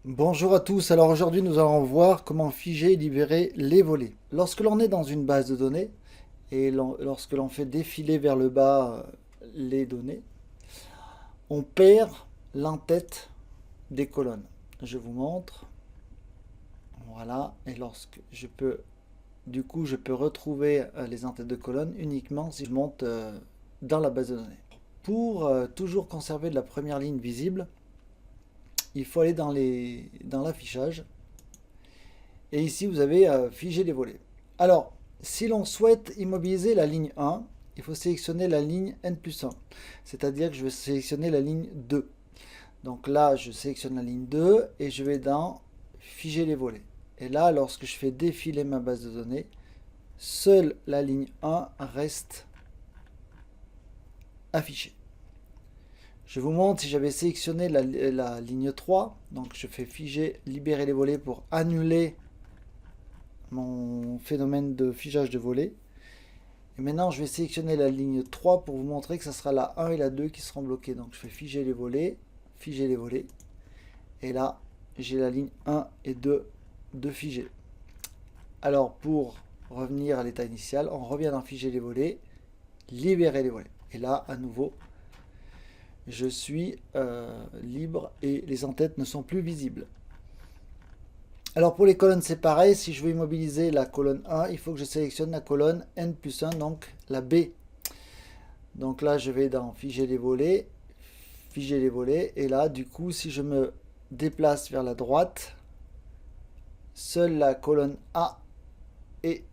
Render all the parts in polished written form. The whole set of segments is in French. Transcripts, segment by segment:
Bonjour à tous, alors aujourd'hui nous allons voir comment figer et libérer les volets. Lorsque l'on est dans une base de données et lorsque l'on fait défiler vers le bas les données, on perd l'entête des colonnes. Je vous montre, voilà, et lorsque je peux retrouver les entêtes de colonnes uniquement si je monte dans la base de données. Pour toujours conserver de la première ligne visible, il faut aller dans l'affichage. Et ici, vous avez figé les volets. Alors, si l'on souhaite immobiliser la ligne 1, il faut sélectionner la ligne N plus 1. C'est-à-dire que je vais sélectionner la ligne 2. Donc là, je sélectionne la ligne 2 et je vais dans figer les volets. Et là, lorsque je fais défiler ma base de données, seule la ligne 1 reste affichée. Je vous montre si j'avais sélectionné la ligne 3. Donc je fais figer, libérer les volets pour annuler mon phénomène de figeage de volets. Et maintenant, je vais sélectionner la ligne 3 pour vous montrer que ce sera la 1 et la 2 qui seront bloquées. Donc, je fais figer les volets, figer les volets. Et là, j'ai la ligne 1 et 2 de figer. Alors, pour revenir à l'état initial, on revient dans figer les volets, libérer les volets. Et là, à nouveau, je suis libre et les entêtes ne sont plus visibles. Alors pour les colonnes, c'est pareil. Si je veux immobiliser la colonne 1, il faut que je sélectionne la colonne N plus 1, donc la B. Donc là, je vais dans figer les volets, et là, du coup, si je me déplace vers la droite, seule la colonne A est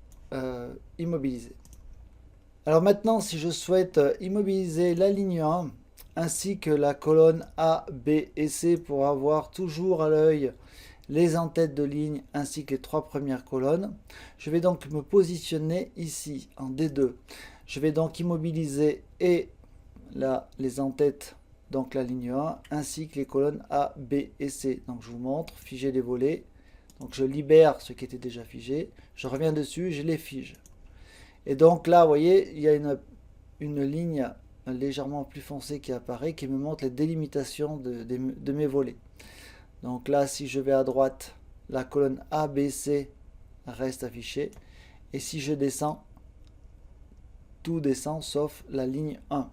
immobilisée. Alors maintenant, si je souhaite immobiliser la ligne 1, ainsi que la colonne A, B et C pour avoir toujours à l'œil les entêtes de ligne ainsi que les trois premières colonnes, je vais donc me positionner ici en D2. Je vais donc immobiliser et là les entêtes, donc la ligne 1, ainsi que les colonnes A, B et C. Donc je vous montre, figer les volets. Donc je libère ce qui était déjà figé, je reviens dessus, je les fige. Et donc là, vous voyez, il y a une ligne légèrement plus foncée qui apparaît, qui me montre les délimitations de mes volets. Donc là, si je vais à droite, la colonne A, B, C reste affichée. Et si je descends, tout descend sauf la ligne 1.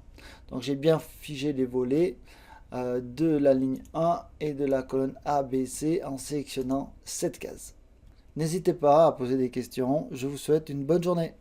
Donc j'ai bien figé les volets de la ligne 1 et de la colonne A, B, C en sélectionnant cette case. N'hésitez pas à poser des questions. Je vous souhaite une bonne journée.